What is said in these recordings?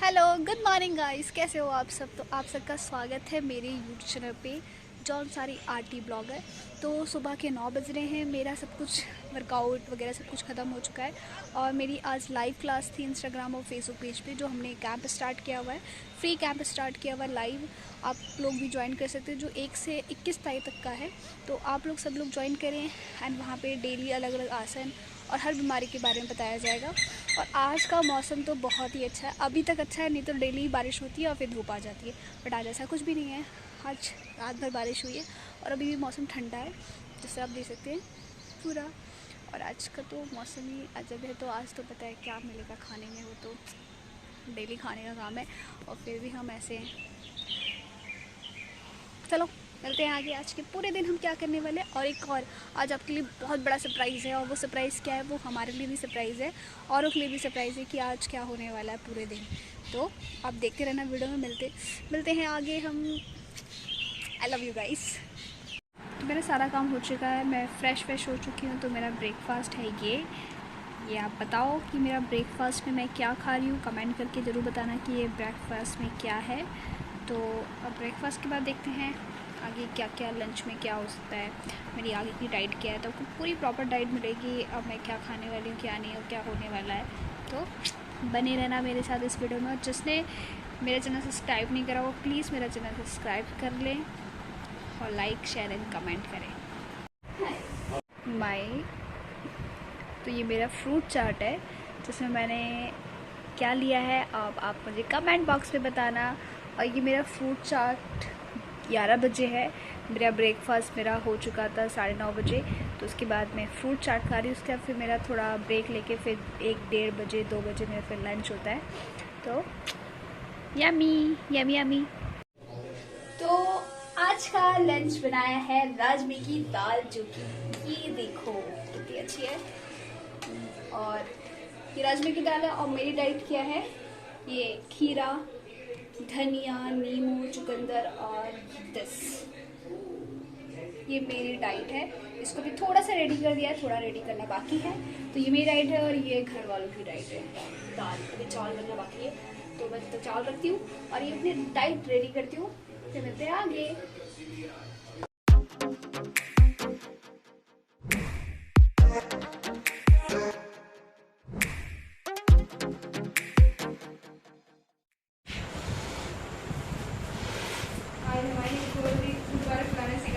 Hello good morning guys, कैसे हो आप सब। तो आप सबका स्वागत है मेरे यूट्यूब चैनल पे जॉन सारी आरटी ब्लॉगर। तो सुबह के 9 बज रहे हैं, मेरा सब कुछ वर्कआउट वगैरह सब कुछ ख़त्म हो चुका है और मेरी आज लाइव क्लास थी इंस्टाग्राम और फेसबुक पेज पे, जो हमने कैंप स्टार्ट किया हुआ है, फ्री कैंप स्टार्ट किया हुआ है लाइव। आप लोग भी ज्वाइन कर सकते हैं, जो 1 से 21 तारीख तक का है। तो आप लोग सब लोग ज्वाइन करें एंड वहाँ पे डेली अलग अलग आसन और हर बीमारी के बारे में बताया जाएगा। और आज का मौसम तो बहुत ही अच्छा है, अभी तक अच्छा है, नहीं तो डेली बारिश होती है और फिर धूप आ जाती है, बट आज ऐसा कुछ भी नहीं है। आज रात भर बारिश हुई है और अभी भी मौसम ठंडा है, जिससे आप देख सकते हैं पूरा। और आज का तो मौसम ही अजब है। तो आज तो पता है क्या मिलेगा खाने में, वो तो डेली खाने का काम है और फिर भी हम ऐसे हैं। चलो मिलते हैं आगे, आज के पूरे दिन हम क्या करने वाले हैं। और एक और आज आपके लिए बहुत बड़ा सरप्राइज़ है, और वो सरप्राइज़ क्या है, वो हमारे लिए भी सरप्राइज़ है, औरों के लिए भी सरप्राइज़ है कि आज क्या होने वाला है पूरे दिन। तो आप देखते रहना वीडियो में, मिलते हैं आगे हम। I love you guys. तो मेरा सारा काम हो चुका है, मैं फ्रेश हो चुकी हूँ। तो मेरा ब्रेकफास्ट है ये आप बताओ कि मेरा ब्रेकफास्ट में मैं क्या खा रही हूँ, कमेंट करके ज़रूर बताना कि ये ब्रेकफास्ट में क्या है। तो अब ब्रेकफास्ट के बाद देखते हैं आगे क्या क्या लंच में क्या हो सकता है, मेरी आगे की डाइट क्या है। तो आपको पूरी प्रॉपर डाइट मिलेगी, अब मैं क्या खाने वाली हूँ क्या नहीं और क्या होने वाला है। तो बने रहना मेरे साथ इस वीडियो में। और जिसने मेरा चैनल सब्सक्राइब नहीं करा वो प्लीज़ मेरा चैनल सब्सक्राइब कर लें और लाइक शेयर एंड कमेंट करें। तो ये मेरा फ्रूट चाट है, जिसमें मैंने क्या लिया है अब आप मुझे कमेंट बॉक्स में बताना। और ये मेरा फ्रूट चाट 11 बजे है, मेरा ब्रेकफास्ट मेरा हो चुका था 9:30 बजे। तो उसके बाद मैं फ्रूट चाट खा रही हूँ, उसके बाद फिर मेरा थोड़ा ब्रेक लेके फिर 1-1:30 बजे 2 बजे मेरा फिर लंच होता है। तो यमी यमी यमी। तो आज का लंच बनाया है राजमे की दाल, जो कि ये देखो कितनी अच्छी है। और ये राजमे की दाल है। और मेरी डाइट क्या है, ये खीरा, धनिया, नींबू, चुकंदर और ये मेरी डाइट है। इसको भी थोड़ा सा रेडी कर दिया है, थोड़ा रेडी करना बाकी है। तो ये मेरी डाइट है और ये घर वालों की डाइट है। दाल अभी चावल बनना बाकी है, तो मैं तो चावल रखती हूँ और ये अपनी डाइट रेडी करती हूँ, फिर मिलते हैं आगे।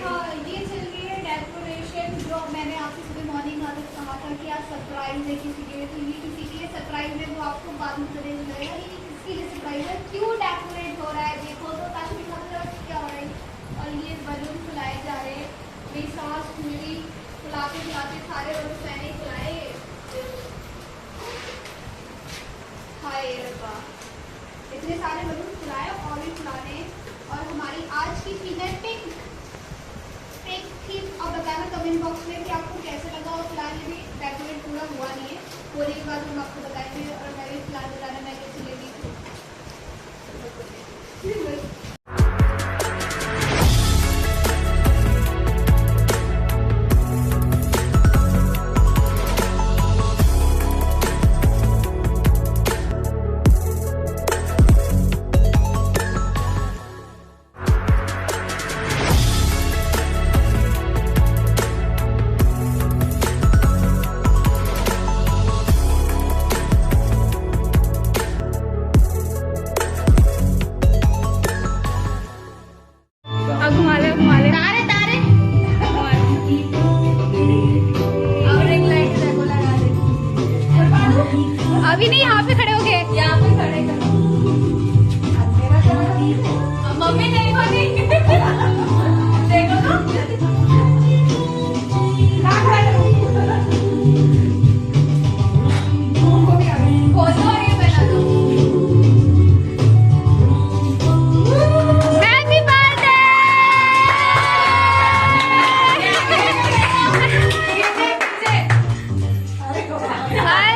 हाँ, ये चल रही है डेकोरेशन, जो मैंने आपसे सुबह मॉर्निंग कहा था कि आज सरप्राइज है किसी के लिए। तो ये किसी के लिए सरप्राइज है, वो आपको बाद में पता चलेगा ये किसके लिए सरप्राइज है, क्यों डेकोरेट हो रहा है। देखो तो ताकि दिखा क्या हो रहा है। और ये बलून फुलाए जा रहे हैं, मेरी सांस पूरी फुलाते सारे बलून मैंने फुलाए। हाय रब्बा, इतने सारे बलून फुलाए और भी फुलाने। और हमारी आज की थीम है पिंक थीम। अब बताना कमेंट बॉक्स में कि आपको कैसे लगा। और फिलहाल ये भी डेकोरेट पूरा हुआ नहीं है, होने के बाद हम आपको बताएंगे। और मैं भी फिलहाल बताना मैं कैसे लेगी। अभी नहीं, यहाँ पे खड़े हो गए, यहाँ पे खड़े करो। मम्मी देखो नहीं देखो तो खोलो और ये बना दो। Happy birthday. हाय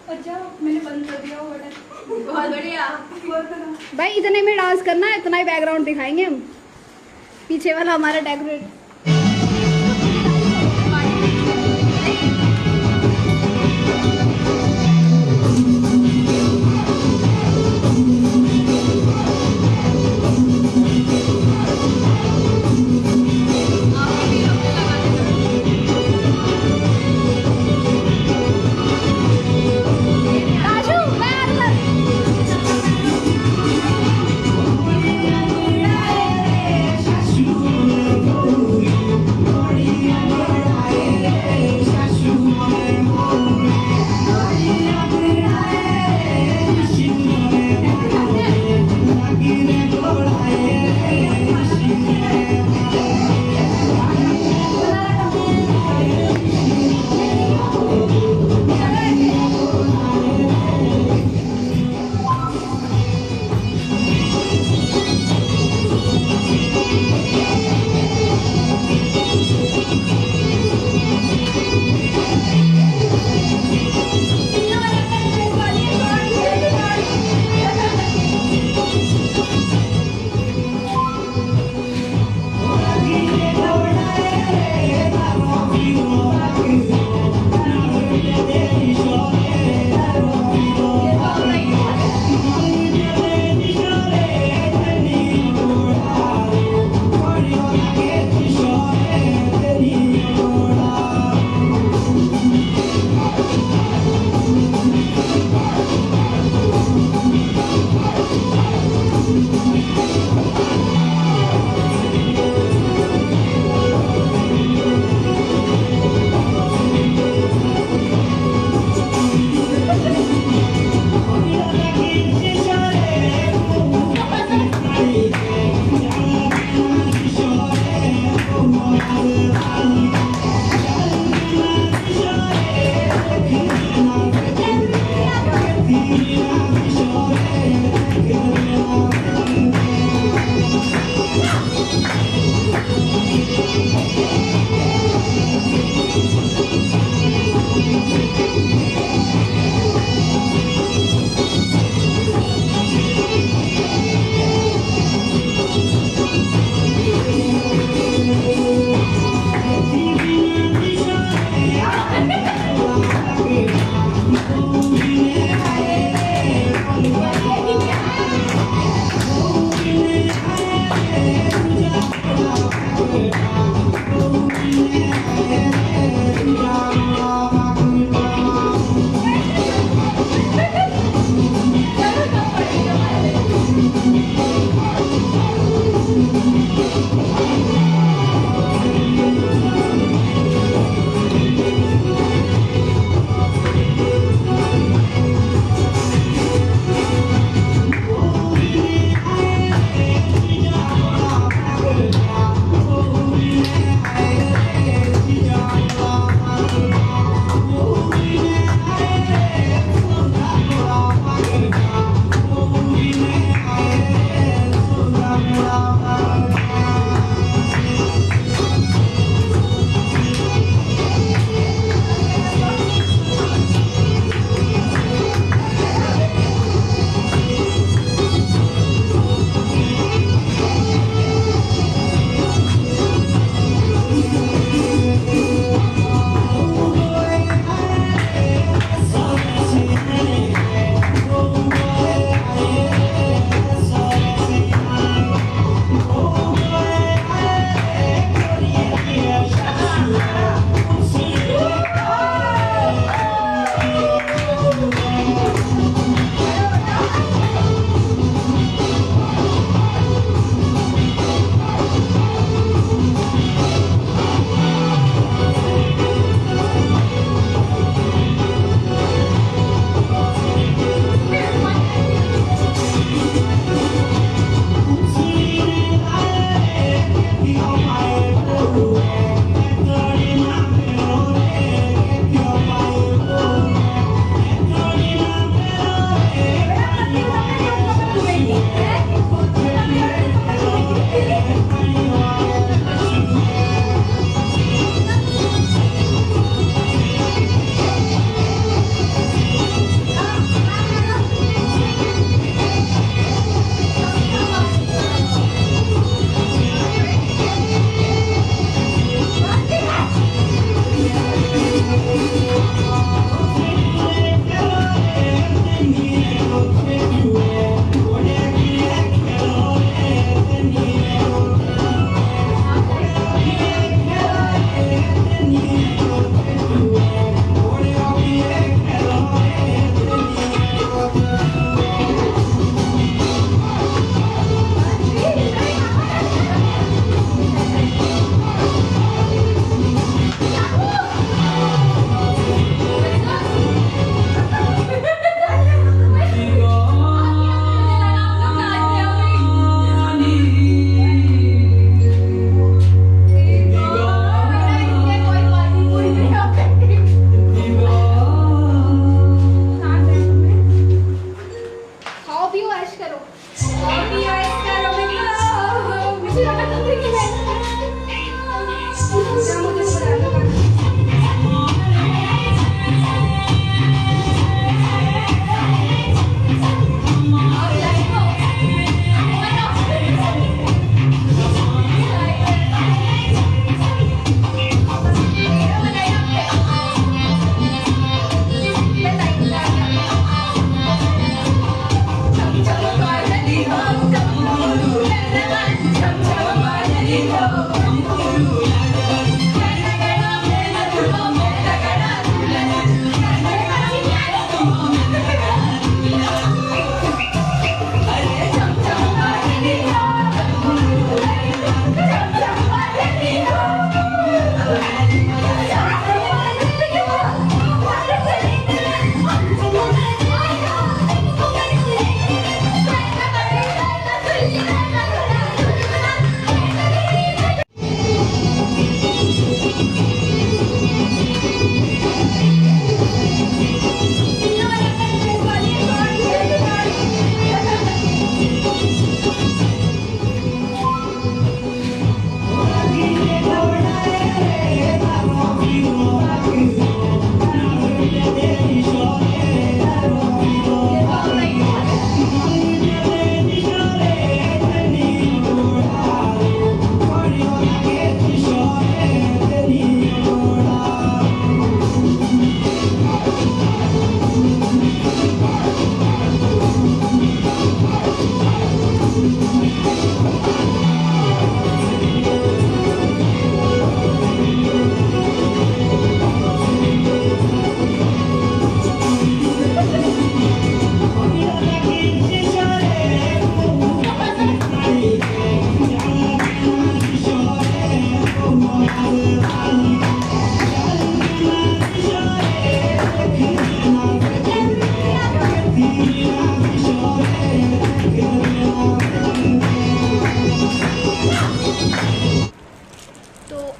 अच्छा मैंने बंद कर दिया वो बटन। बहुत बढ़िया। भाई इतने में डांस करना है, इतना ही बैकग्राउंड दिखाएंगे हम, पीछे वाला हमारा डेकोरेट।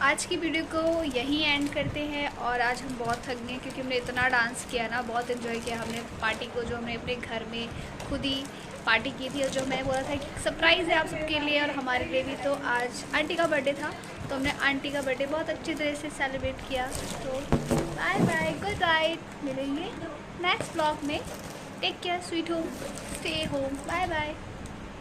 आज की वीडियो को यहीं एंड करते हैं। और आज हम बहुत थक गए क्योंकि हमने इतना डांस किया ना, बहुत एंजॉय किया हमने पार्टी को, जो हमने अपने घर में खुद ही पार्टी की थी। और जो मैं बोला था कि सरप्राइज़ है आप सबके लिए और हमारे लिए भी, तो आज आंटी का बर्थडे था तो हमने आंटी का बर्थडे बहुत अच्छी तरह से सेलिब्रेट किया। तो बाय बाय, गुड नाइट, मिलेंगे नेक्स्ट ब्लॉग में। Take care, sweet home, stay home, bye bye.